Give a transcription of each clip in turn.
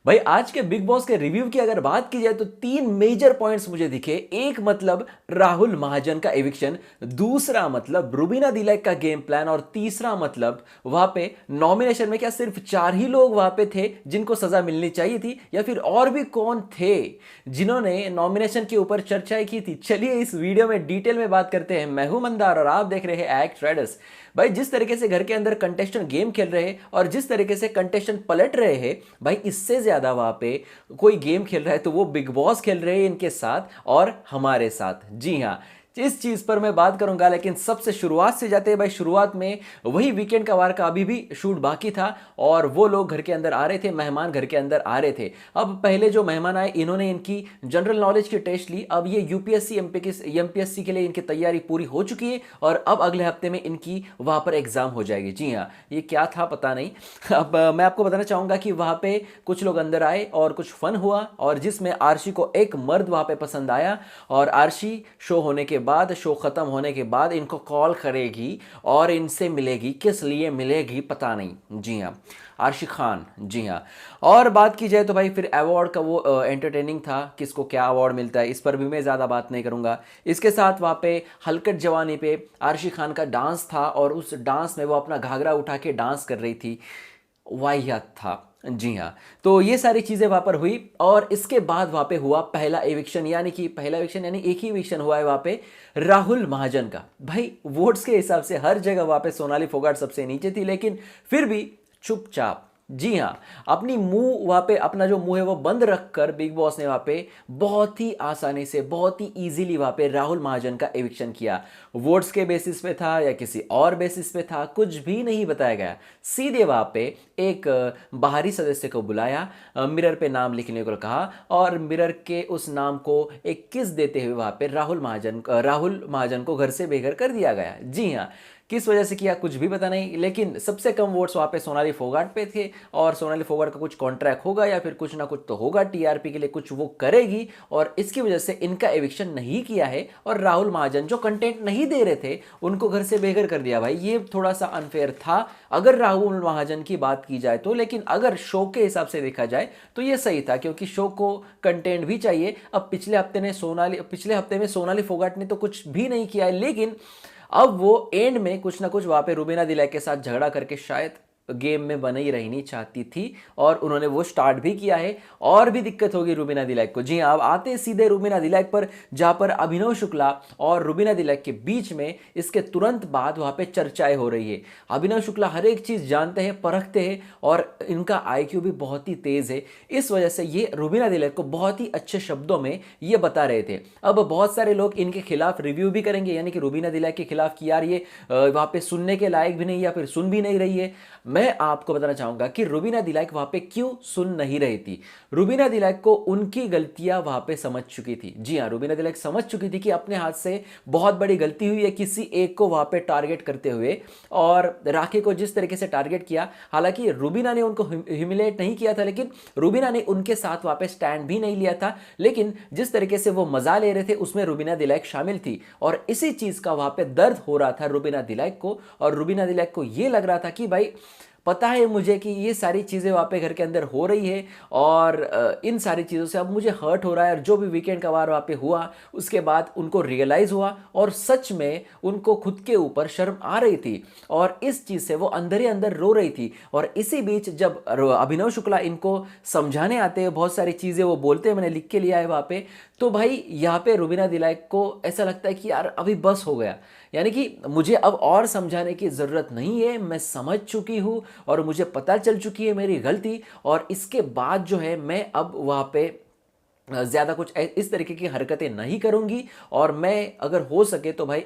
भाई आज के बिग बॉस के रिव्यू की अगर बात की जाए तो तीन मेजर पॉइंट्स मुझे दिखे। एक मतलब राहुल महाजन का एविक्शन, दूसरा मतलब रुबीना दिलैक का गेम प्लान, और तीसरा मतलब वहां पे नॉमिनेशन में क्या सिर्फ चार ही लोग वहां पे थे जिनको सजा मिलनी चाहिए थी, या फिर और भी कौन थे जिन्होंने नॉमिनेशन के ऊपर चर्चाएं की थी। चलिए इस वीडियो में डिटेल में बात करते हैं। मैं हूं मंदार और आप देख रहे हैं एक्ट ट्रेडर्स। भाई जिस तरीके से घर के अंदर कंटेस्टेंट गेम खेल रहे हैं और जिस तरीके से कंटेस्टेंट पलट रहे हैं, भाई इससे ज्यादा वहां पे कोई गेम खेल रहा है तो वो बिग बॉस खेल रहे हैं इनके साथ और हमारे साथ। जी हाँ, इस चीज पर मैं बात करूंगा, लेकिन सबसे शुरुआत से जाते हैं। भाई शुरुआत में वही वीकेंड का वार का अभी भी शूट बाकी था और वो लोग घर के अंदर आ रहे थे, मेहमान घर के अंदर आ रहे थे। अब पहले जो मेहमान आए इन्होंने इनकी जनरल नॉलेज की टेस्ट ली। अब ये यूपीएससी एमपीएससी के लिए इनकी तैयारी पूरी हो चुकी है और अब अगले हफ्ते में इनकी वहां पर एग्जाम हो जाएगी। जी हाँ, ये क्या था पता नहीं। अब मैं आपको बताना चाहूंगा कि वहां पे कुछ लोग अंदर आए और कुछ फन हुआ, और जिसमें आरशी को एक मर्द वहां पे पसंद आया और आरशी शो होने के बाद, शो खत्म होने के बाद इनको कॉल करेगी और इनसे मिलेगी। किस लिए मिलेगी पता नहीं। जी हाँ, आरशी खान। जी हाँ, और बात की जाए तो भाई फिर अवार्ड का वो एंटरटेनिंग था, किसको क्या अवार्ड मिलता है इस पर भी मैं ज़्यादा बात नहीं करूंगा। इसके साथ वहाँ पे हलकट जवानी पे आरशी खान का डांस था और उस डांस में वो अपना घाघरा उठा के डांस कर रही थी, वाहियात था। जी हाँ, तो ये सारी चीज़ें वहाँ पर हुई और इसके बाद वहाँ पे हुआ पहला एविक्शन, यानी कि पहला एविक्शन यानी एक ही एविक्शन हुआ है वहाँ पे राहुल महाजन का। भाई वोट्स के हिसाब से हर जगह वहाँ पे सोनाली फोगाट सबसे नीचे थी, लेकिन फिर भी चुपचाप, जी हाँ, अपनी मुंह वहां पे, अपना जो मुंह है वो बंद रखकर बिग बॉस ने वहां पे बहुत ही आसानी से, बहुत ही इजीली वहां पे राहुल महाजन का एविक्शन किया। वोट्स के बेसिस पे था या किसी और बेसिस पे था, कुछ भी नहीं बताया गया। सीधे वहां पे एक बाहरी सदस्य को बुलाया, मिरर पे नाम लिखने को कहा और मिरर के उस नाम को एक किस देते हुए वहां पे राहुल महाजन को घर से बेघर कर दिया गया। जी हाँ, किस वजह से किया कुछ भी पता नहीं, लेकिन सबसे कम वोट्स वहां पे सोनाली फोगाट पे थे और सोनाली फोगाट का कुछ कॉन्ट्रैक्ट होगा या फिर कुछ ना कुछ तो होगा, टीआरपी के लिए कुछ वो करेगी और इसकी वजह से इनका एविक्शन नहीं किया है और राहुल महाजन जो कंटेंट नहीं दे रहे थे उनको घर से बेघर कर दिया। भाई ये थोड़ा सा अनफेयर था अगर राहुल महाजन की बात की जाए तो, लेकिन अगर शो के हिसाब से देखा जाए तो ये सही था क्योंकि शो को कंटेंट भी चाहिए। अब पिछले हफ्ते में सोनाली फोगाट ने तो कुछ भी नहीं किया है, लेकिन अब वो एंड में कुछ ना कुछ वहां पे रुबीना दिलैक के साथ झगड़ा करके शायद गेम में बनी ही रहनी चाहती थी और उन्होंने वो स्टार्ट भी किया है और भी दिक्कत होगी रुबीना दिलैक को। जी हाँ, अब आते हैं सीधे रुबीना दिलैक पर, जहां पर अभिनव शुक्ला और रुबीना दिलैक के बीच में इसके तुरंत बाद वहां पे चर्चाएं हो रही है। अभिनव शुक्ला हर एक चीज जानते हैं, परखते हैं और इनका आईक्यू भी बहुत ही तेज है। इस वजह से ये रुबीना दिलैक को बहुत ही अच्छे शब्दों में ये बता रहे थे। अब बहुत सारे लोग इनके खिलाफ रिव्यू भी करेंगे, यानी कि रुबीना दिलैक के खिलाफ कि यार ये वहां पे सुनने के लायक भी नहीं या फिर सुन भी नहीं रही है। मैं आपको बताना चाहूंगा कि रुबीना दिलैक वहां पे क्यों सुन नहीं रही थी। रुबीना दिलैक को उनकी गलतियां वहां पे समझ चुकी थी। जी हां, रुबीना दिलैक समझ चुकी थी कि अपने हाथ से बहुत बड़ी गलती हुई है किसी एक को वहां पे टारगेट करते हुए, और राखी को जिस तरीके से टारगेट किया, हालांकि रुबीना ने उनको ह्यूमिलेट नहीं किया था, लेकिन रुबीना ने उनके साथ वहां पे स्टैंड भी नहीं लिया था, लेकिन जिस तरीके से वो मजा ले रहे थे उसमें रुबीना दिलैक शामिल थी और इसी चीज का वहां पे दर्द हो रहा था रुबीना दिलैक को। और रुबीना दिलैक को ये लग रहा था कि भाई पता है मुझे कि ये सारी चीज़ें वहाँ पे घर के अंदर हो रही है और इन सारी चीज़ों से अब मुझे हर्ट हो रहा है। और जो भी वीकेंड का वार वहाँ पे हुआ उसके बाद उनको रियलाइज़ हुआ और सच में उनको खुद के ऊपर शर्म आ रही थी और इस चीज़ से वो अंदर ही अंदर रो रही थी। और इसी बीच जब अभिनव शुक्ला इनको समझाने आते हैं, बहुत सारी चीज़ें वो बोलते हैं, मैंने लिख के लिया है वहाँ पे, तो भाई यहाँ पे रुबीना दिलैक को ऐसा लगता है कि यार अभी बस हो गया, यानी कि मुझे अब और समझाने की ज़रूरत नहीं है, मैं समझ चुकी हूँ और मुझे पता चल चुकी है मेरी गलती, और इसके बाद जो है मैं अब वहाँ पे ज़्यादा कुछ इस तरीके की हरकतें नहीं करूँगी और मैं अगर हो सके तो भाई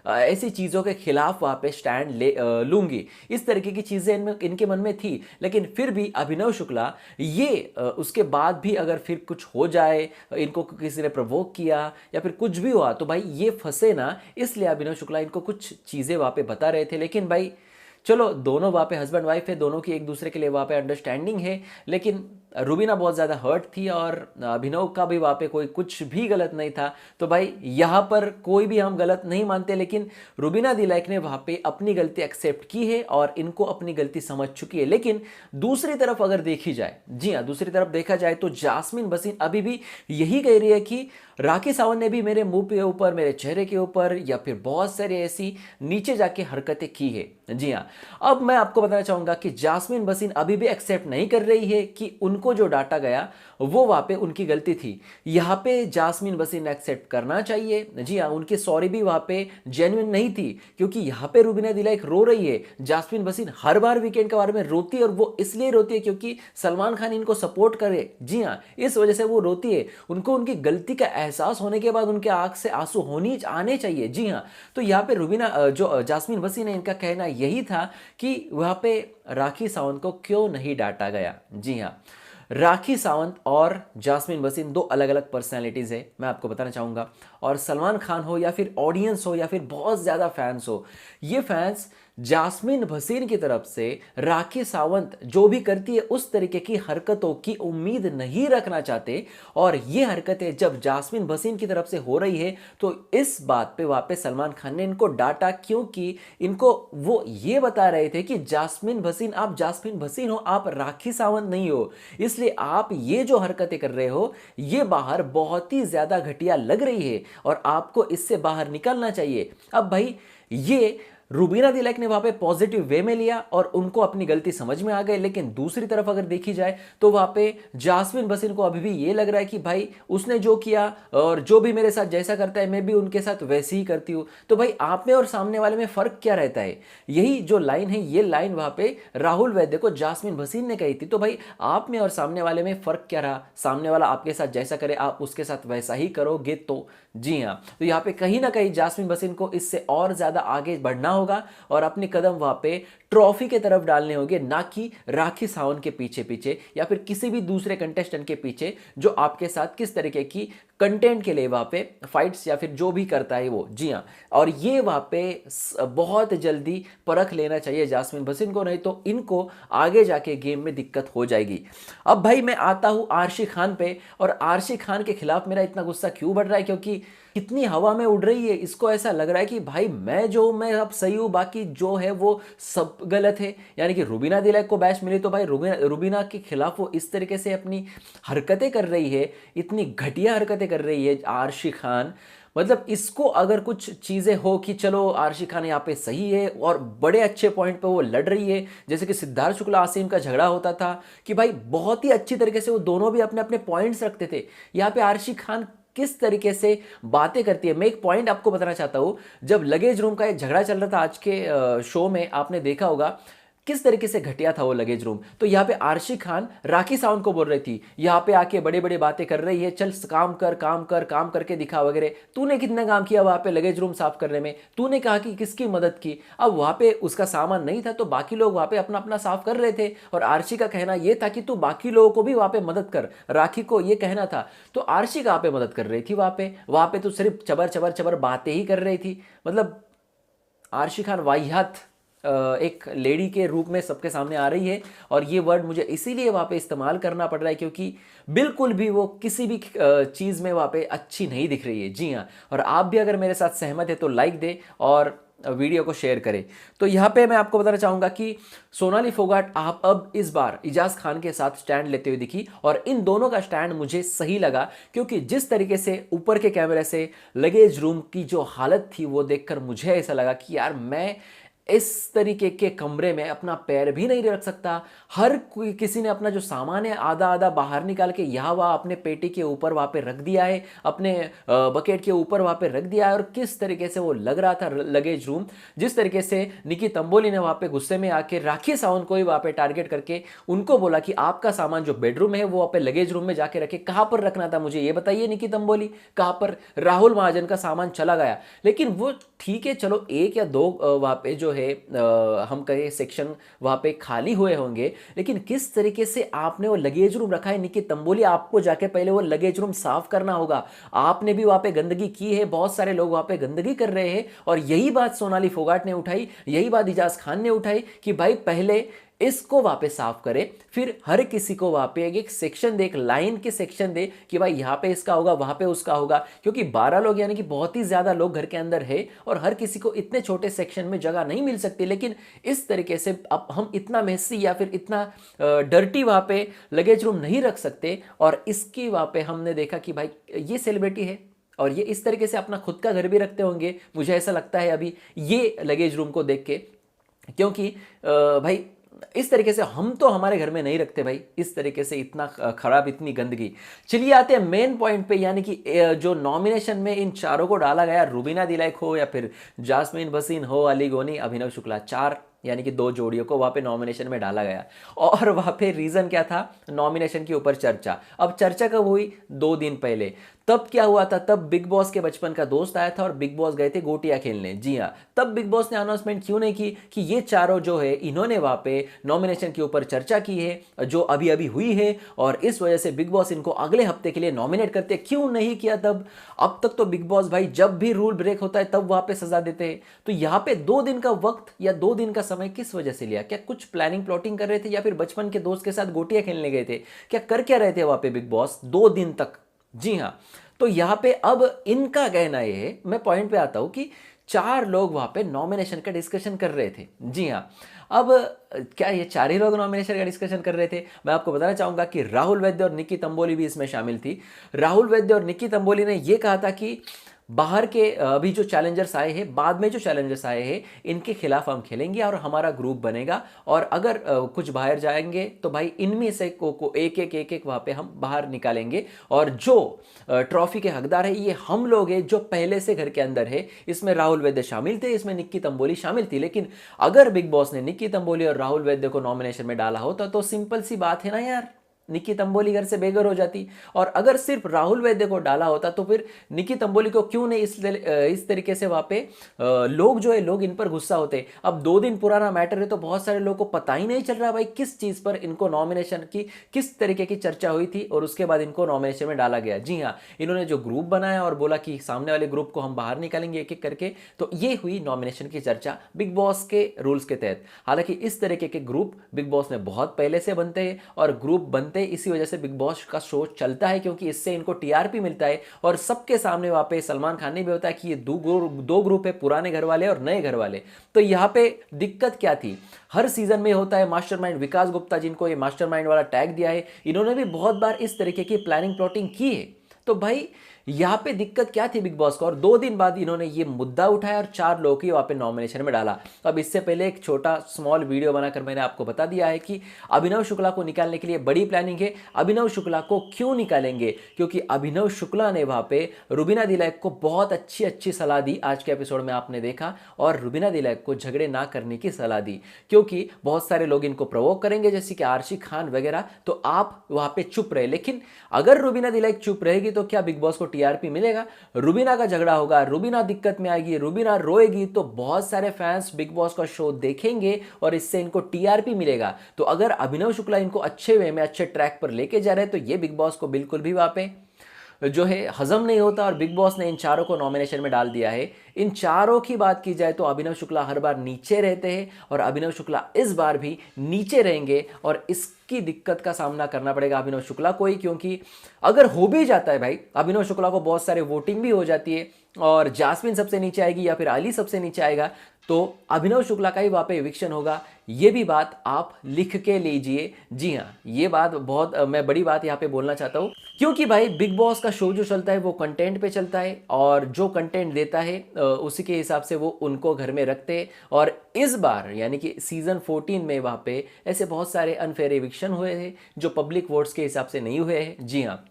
ऐसी चीज़ों के खिलाफ वहाँ पे स्टैंड लूँगी। इस तरीके की चीज़ें इनके मन में थी, लेकिन फिर भी अभिनव शुक्ला ये उसके बाद भी अगर फिर कुछ हो जाए, इनको किसी ने प्रवोक किया या फिर कुछ भी हुआ तो भाई ये फंसे ना, इसलिए अभिनव शुक्ला इनको कुछ चीज़ें वहाँ पे बता रहे थे। लेकिन भाई चलो, दोनों वहाँ पे हस्बैंड वाइफ है, दोनों की एक दूसरे के लिए वहाँ पे अंडरस्टैंडिंग है, लेकिन रुबीना बहुत ज़्यादा हर्ट थी और अभिनव का भी वहाँ पे कोई कुछ भी गलत नहीं था। तो भाई यहाँ पर कोई भी हम गलत नहीं मानते, लेकिन रुबीना दिलैक ने वहाँ पे अपनी गलती एक्सेप्ट की है और इनको अपनी गलती समझ चुकी है। लेकिन दूसरी तरफ अगर देखी जाए, जी हाँ, दूसरी तरफ देखा जाए तो जास्मिन भसीन अभी भी यही कह रही है कि राखी सावंत ने भी मेरे मुंह के ऊपर, मेरे चेहरे के ऊपर या फिर बहुत सारी ऐसी नीचे जाके हरकतें की है। जी हाँ, अब मैं आपको बताना चाहूंगा कि जास्मिन भसीन अभी भी एक्सेप्ट नहीं कर रही है कि उनको जो डांटा गया वो वहां पे उनकी गलती थी। यहाँ पे जास्मिन भसीन एक्सेप्ट करना चाहिए। जी हाँ, उनकी सॉरी भी वहां पे जेन्युइन नहीं थी, क्योंकि यहाँ पे रुबीना दिलैक रो रही है। जास्मिन भसीन हर बार वीकेंड के बारे में रोती है और वो इसलिए रोती है क्योंकि सलमान खान इनको सपोर्ट करे। जी हाँ, इस वजह से वो रोती है। उनको उनकी गलती का एहसास होने के बाद उनके आंख से आंसू होनी आने चाहिए। जी हाँ, तो यहाँ पे रुबीना जो जास्मिन भसीन है, इनका कहना यही था कि वहां पे राखी सावंत को क्यों नहीं डांटा गया। जी हाँ, राखी सावंत और जास्मिन भसीन दो अलग अलग पर्सनालिटीज है, मैं आपको बताना चाहूंगा। और सलमान खान हो या फिर ऑडियंस हो या फिर बहुत ज्यादा फैंस हो, ये फैंस जास्मिन भसीन की तरफ से राखी सावंत जो भी करती है उस तरीके की हरकतों की उम्मीद नहीं रखना चाहते। और ये हरकतें जब जास्मिन भसीन की तरफ से हो रही है तो इस बात पे वहां पे सलमान खान ने इनको डांटा, क्योंकि इनको वो ये बता रहे थे कि जास्मिन भसीन, आप जास्मिन भसीन हो, आप राखी सावंत नहीं हो, इसलिए आप ये जो हरकतें कर रहे हो ये बाहर बहुत ही ज्यादा घटिया लग रही है और आपको इससे बाहर निकलना चाहिए। अब भाई ये रुबीना दिलैक ने वहां पे पॉजिटिव वे में लिया और उनको अपनी गलती समझ में आ गई। लेकिन दूसरी तरफ अगर देखी जाए तो वहां पे जास्मिन भसीन को अभी भी ये लग रहा है कि भाई उसने जो किया और जो भी मेरे साथ जैसा करता है मैं भी उनके साथ वैसे ही करती हूं। तो भाई आप में और सामने वाले में फर्क क्या रहता है? यही जो लाइन है, ये लाइन वहां पे राहुल वैद्य को जास्मिन भसीन ने कही थी। तो भाई आप में और सामने वाले में फर्क क्या रहा? सामने वाला आपके साथ जैसा करे आप उसके साथ वैसा ही करोगे। तो जी हाँ, तो यहाँ पे कहीं ना कहीं जास्मिन भसीन को इससे और ज्यादा आगे बढ़ना होगा और अपने कदम वहां पे ट्रॉफी के तरफ डालने होंगे, ना कि राखी सावंत के पीछे पीछे या फिर किसी भी दूसरे कंटेस्टेंट के पीछे जो आपके साथ किस तरीके की कंटेंट के लिए वहां पे फाइट्स या फिर जो भी करता है वो। जी हाँ, और ये वहां पे बहुत जल्दी परख लेना चाहिए जास्मिन भसीन को, नहीं तो इनको आगे जाके गेम में दिक्कत हो जाएगी। अब भाई मैं आता हूं आर्शी खान पे, और आर्शी खान के खिलाफ मेरा इतना गुस्सा क्यों बढ़ रहा है? क्योंकि कितनी हवा में उड़ रही है, इसको ऐसा लग रहा है कि भाई मैं अब सही हूं, बाकी जो है वो सब गलत है। यानी कि रुबीना दिलैक को बैश मिली तो भाई रुबीना के खिलाफ वो इस तरीके से अपनी हरकतें कर रही है, इतनी घटिया हरकतें कर रही है आर्शी खान। मतलब इसको अगर कुछ चीजें हो कि चलो आर्शी खान यहाँ पे सही है और बड़े अच्छे पॉइंट पे वो लड़ रही है, जैसे कि सिद्धार्थ शुक्ला आसिम का झगड़ा होता था कि भाई बहुत ही अच्छी तरीके से वो दोनों भी अपने अपने पॉइंट्स रखते थे। यहाँ पे आर्शी खान किस तरीके से बातें करती है। मैं एक पॉइंट आपको बताना चाहता हूं, जब लगेज रूम का एक झगड़ा चल रहा था आज के शो में, आपने देखा होगा किस तरीके से घटिया था वो लगेज रूम। तो यहाँ पे आर्शी खान राखी सावंत को बोल रही थी, यहाँ पे आके बड़े बड़े बातें कर रही है, चल काम कर काम कर, काम करके दिखा वगैरह। तूने कितना काम किया वहां पे लगेज रूम साफ करने में? तूने कहा कि किसकी मदद की? अब वहां पे उसका सामान नहीं था तो बाकी लोग वहां पे अपना अपना साफ कर रहे थे और आर्शी का कहना यह था कि तू बाकी लोगों को भी वहां पे मदद कर, राखी को यह कहना था। तो आर्शी कहाँ पे मदद कर रही थी? वहां पे तो सिर्फ चबर चबर चबर बातें ही कर रही थी। मतलब आर्शी खान वाहियात एक लेडी के रूप में सबके सामने आ रही है और ये वर्ड मुझे इसीलिए वहाँ पे इस्तेमाल करना पड़ रहा है क्योंकि बिल्कुल भी वो किसी भी चीज़ में वहाँ पे अच्छी नहीं दिख रही है। जी हाँ, और आप भी अगर मेरे साथ सहमत है तो लाइक दे और वीडियो को शेयर करें। तो यहाँ पे मैं आपको बताना चाहूंगा कि सोनाली फोगाट आप अब इस बार इजाज खान के साथ स्टैंड लेते हुए दिखी और इन दोनों का स्टैंड मुझे सही लगा, क्योंकि जिस तरीके से ऊपर के कैमरे से लगेज रूम की जो हालत थी वो देखकर मुझे ऐसा लगा कि यार मैं इस तरीके के कमरे में अपना पैर भी नहीं रख सकता। हर कोई, किसी ने अपना जो सामान है आधा आधा बाहर निकाल के यहाँ वहाँ अपने पेटी के ऊपर वहाँ पे रख दिया है, अपने बकेट के ऊपर वहाँ पे रख दिया है। और किस तरीके से वो लग रहा था लगेज रूम, जिस तरीके से निकी तंबोली ने वहाँ पे गुस्से में आके राखी सावंत को ही वहाँ पे टारगेट करके उनको बोला कि आपका सामान जो बेडरूम है वो वहाँ पे लगेज रूम में जाके रखे। कहाँ पर रखना था मुझे ये बताइए निकी तंबोली, कहाँ पर राहुल महाजन का सामान चला गया? लेकिन वो ठीक है, चलो एक या दो वहाँ पे जो है हम कहें सेक्शन वहां पे खाली हुए होंगे, लेकिन किस तरीके से आपने वो लगेज रूम रखा है निकी तंबोली, आपको जाके पहले वो लगेज रूम साफ करना होगा। आपने भी वहां पे गंदगी की है, बहुत सारे लोग वहां पे गंदगी कर रहे हैं और यही बात सोनाली फोगाट ने उठाई, यही बात इजाज खान ने उठाई कि भाई पहले इसको वहां पे साफ करे, फिर हर किसी को वहां पे एक सेक्शन दे, एक लाइन के सेक्शन दे कि भाई यहाँ पे इसका होगा, वहां पे उसका होगा, क्योंकि 12 लोग यानी कि बहुत ही ज्यादा लोग घर के अंदर है और हर किसी को इतने छोटे सेक्शन में जगह नहीं मिल सकती। लेकिन इस तरीके से अब हम इतना मेसी या फिर इतना डर्टी वहां पे लगेज रूम नहीं रख सकते। और इसकी वहां पे हमने देखा कि भाई ये सेलिब्रिटी है और ये इस तरीके से अपना खुद का घर भी रखते होंगे, मुझे ऐसा लगता है अभी ये लगेज रूम को देख के, क्योंकि भाई इस तरीके से हम तो हमारे घर में नहीं रखते भाई, इस तरीके से इतना खराब, इतनी गंदगी। चलिए आते हैं मेन पॉइंट पे, यानी कि जो नॉमिनेशन में इन चारों को डाला गया, रुबीना दिलैक हो या फिर जास्मीन भसीन हो, अली गोनी, अभिनव शुक्ला, चार यानी कि 2 जोड़ियों को वहां पे नॉमिनेशन में डाला गया। और वहां पे रीजन क्या था, नॉमिनेशन के ऊपर चर्चा। अब चर्चा कब हुई, 2 दिन पहले। तब क्या हुआ था, तब बिग बॉस के बचपन का दोस्त आया था और बिग बॉस गए थे गोटियां खेलने। जी हाँ, तब बिग बॉस ने अनाउंसमेंट क्यों नहीं की कि ये चारों जो है इन्होंने वहां पे नॉमिनेशन के ऊपर चर्चा की है जो अभी अभी हुई है और इस वजह से बिग बॉस इनको अगले हफ्ते के लिए नॉमिनेट करते, क्यों नहीं किया तब। अब तक तो बिग बॉस भाई जब भी रूल ब्रेक होता है तब वहां पे सजा देते हैं, तो यहां पे 2 दिन का वक्त या 2 दिन का समय किस वजह से लिया? क्या कुछ प्लानिंग प्लॉटिंग कर रहे थे या फिर बचपन के दोस्त के साथ गोटियां खेलने गए थे? क्या कर क्या रहे थे वहां पे बिग बॉस 2 दिन तक? जी हाँ, तो यहां पे अब इनका कहना यह है, मैं पॉइंट पे आता हूं कि 4 लोग वहां पे नॉमिनेशन का डिस्कशन कर रहे थे। जी हाँ, अब क्या ये 4 ही लोग नॉमिनेशन का डिस्कशन कर रहे थे? मैं आपको बताना चाहूंगा कि राहुल वैद्य और निक्की तंबोली भी इसमें शामिल थी। राहुल वैद्य और निक्की तंबोली ने यह कहा था कि बाहर के अभी जो चैलेंजर्स आए हैं, बाद में जो चैलेंजर्स आए हैं, इनके खिलाफ हम खेलेंगे और हमारा ग्रुप बनेगा और अगर कुछ बाहर जाएंगे तो भाई इनमें से को एक वहां पे हम बाहर निकालेंगे और जो ट्रॉफी के हकदार है ये हम लोग हैं जो पहले से घर के अंदर है। इसमें राहुल वैद्य शामिल थे, इसमें निक्की तंबोली शामिल थी। लेकिन अगर बिग बॉस ने निक्की तंबोली और राहुल वैद्य को नॉमिनेशन में डाला होता तो सिंपल सी बात है ना यार, निक्की तंबोली घर से बेघर हो जाती। और अगर सिर्फ राहुल वैद्य को डाला होता तो फिर निक्की तंबोली को क्यों नहीं इस तरीके से वहां पे लोग जो है लोग इन पर गुस्सा होते। अब 2 दिन पुराना मैटर है तो बहुत सारे लोगों को पता ही नहीं चल रहा भाई किस चीज पर इनको नॉमिनेशन की, किस तरीके की चर्चा हुई थी और उसके बाद इनको नॉमिनेशन में डाला गया। जी हाँ, इन्होंने जो ग्रुप बनाया और बोला कि सामने वाले ग्रुप को हम बाहर निकालेंगे एक एक करके, तो ये हुई नॉमिनेशन की चर्चा बिग बॉस के रूल्स के तहत। हालांकि इस तरीके के ग्रुप बिग बॉस में बहुत पहले से बनते हैं और ग्रुप बनते इसी वजह से बिग बॉस का शो चलता है, क्योंकि इससे इनको टीआरपी मिलता है और सबके सामने वहां पे सलमान खान ने भी बताया कि ये 2 ग्रुप है, पुराने घर वाले और नए घर वाले। तो यहां पे दिक्कत क्या थी, हर सीजन में होता है मास्टरमाइंड विकास गुप्ता, जिनको ये मास्टरमाइंड वाला टैग दिया है, इन्होंने भी बहुत बार इस तरीके की प्लानिंग प्लॉटिंग की है। तो भाई यहां पे दिक्कत क्या थी बिग बॉस को, और 2 दिन बाद इन्होंने ये मुद्दा उठाया और 4 लोगों की वहां पे नॉमिनेशन में डाला। तो अब इससे पहले एक छोटा स्मॉल वीडियो बनाकर मैंने आपको बता दिया है कि अभिनव शुक्ला को निकालने के लिए बड़ी प्लानिंग है। अभिनव शुक्ला को क्यों निकालेंगे, क्योंकि अभिनव शुक्ला ने वहां पे रुबीना दिलैक को बहुत अच्छी सलाह दी, आज के एपिसोड में आपने देखा, और रुबीना दिलैक को झगड़े ना करने की सलाह दी, क्योंकि बहुत सारे लोग इनको प्रवोक करेंगे जैसे कि आर्शी खान वगैरह, तो आप वहां पे चुप रहे। लेकिन अगर रुबीना दिलैक चुप रहेगी तो क्या बिग बॉस को टीआरपी मिलेगा? रुबीना का झगड़ा होगा, रुबीना दिक्कत में आएगी, रुबीना रोएगी, तो बहुत सारे फैंस बिग बॉस का शो देखेंगे और इससे इनको टीआरपी मिलेगा। तो अगर अभिनव शुक्ला इनको अच्छे वे में, अच्छे ट्रैक पर लेके जा रहे हैं तो ये बिग बॉस को बिल्कुल भी वहां पे जो है हजम नहीं होता और बिग बॉस ने इन चारों को नॉमिनेशन में डाल दिया है। इन चारों की बात की जाए तो अभिनव शुक्ला हर बार नीचे रहते हैं और अभिनव शुक्ला इस बार भी नीचे रहेंगे और इसकी दिक्कत का सामना करना पड़ेगा अभिनव शुक्ला को ही, क्योंकि अगर हो भी जाता है भाई अभिनव शुक्ला को बहुत सारे वोटिंग भी हो जाती है और जास्मिन सबसे नीचे आएगी या फिर अली सबसे नीचे आएगा, तो अभिनव शुक्ला का ही वहां पे एविक्शन होगा। ये भी बात आप लिख के लीजिए। जी हाँ, ये बात बहुत मैं बड़ी बात यहाँ पे बोलना चाहता हूँ, क्योंकि भाई बिग बॉस का शो जो चलता है वो कंटेंट पे चलता है और जो कंटेंट देता है उसी के हिसाब से वो उनको घर में रखते हैं। और इस बार यानी कि सीजन 14 में वहां पे ऐसे बहुत सारे अनफेयर एविक्शन हुए हैं जो पब्लिक वोट्स के हिसाब से नहीं हुए हैं। जी हाँ,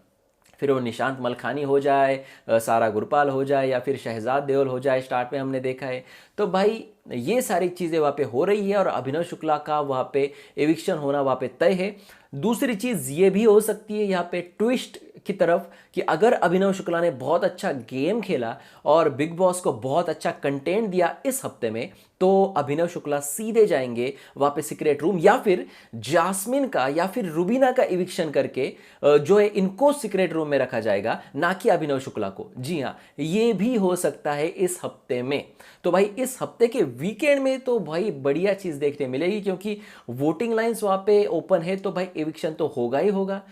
फिर वो निशांत मलखानी हो जाए, सारा गुरपाल हो जाए या फिर शहजाद देओल हो जाए, स्टार्ट में हमने देखा है। तो भाई ये सारी चीज़ें वहाँ पे हो रही है और अभिनव शुक्ला का वहाँ पे एविक्शन होना वहाँ पे तय है। दूसरी चीज़ ये भी हो सकती है यहाँ पे ट्विस्ट की तरफ कि अगर अभिनव शुक्ला ने बहुत अच्छा गेम खेला और बिग बॉस को बहुत अच्छा कंटेंट दिया इस हफ्ते में, तो अभिनव शुक्ला सीधे जाएंगे वापस सीक्रेट रूम, या फिर जास्मिन का या फिर रुबीना का इविक्शन करके जो है इनको सीक्रेट रूम में रखा जाएगा, ना कि अभिनव शुक्ला को। जी हाँ, ये भी हो सकता है इस हफ्ते में। तो भाई इस हफ्ते के वीकेंड में तो भाई बढ़िया चीज देखने मिलेगी, क्योंकि वोटिंग लाइंस वहां पे ओपन है, तो भाई इविक्शन तो होगा ही होगा।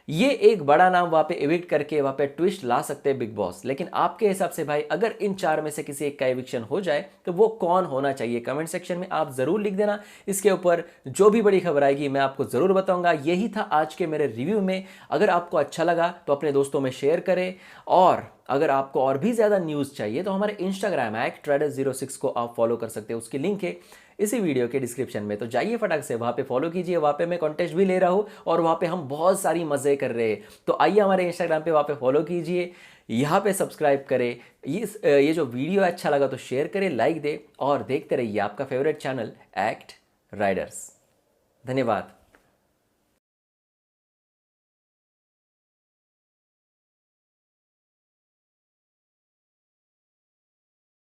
ये एक बड़ा नाम वहां पे एविक्ट करके वहां पे ट्विस्ट ला सकते हैं बिग बॉस। लेकिन आपके हिसाब से भाई अगर इन 4 में से किसी एक का एविक्शन हो जाए तो वो कौन होना चाहिए, कमेंट सेक्शन में आप जरूर लिख देना। इसके ऊपर जो भी बड़ी खबर आएगी मैं आपको जरूर बताऊंगा। यही था आज के मेरे रिव्यू में। अगर आपको अच्छा लगा तो अपने दोस्तों में शेयर करें, और अगर आपको और भी ज्यादा न्यूज चाहिए तो हमारे इंस्टाग्राम @traders06 को आप फॉलो कर सकते हैं। उसकी लिंक है इसी वीडियो के डिस्क्रिप्शन में, तो जाइए फटाक से वहां पे फॉलो कीजिए। वहां पे मैं कॉन्टेस्ट भी ले रहा हूं और वहां पे हम बहुत सारी मजे कर रहे हैं। तो आइए हमारे इंस्टाग्राम पे वहां पे फॉलो कीजिए, यहाँ पे सब्सक्राइब करें। ये जो वीडियो अच्छा लगा तो शेयर करें, लाइक दे, और देखते रहिए आपका फेवरेट चैनल एक्ट राइडर्स। धन्यवाद।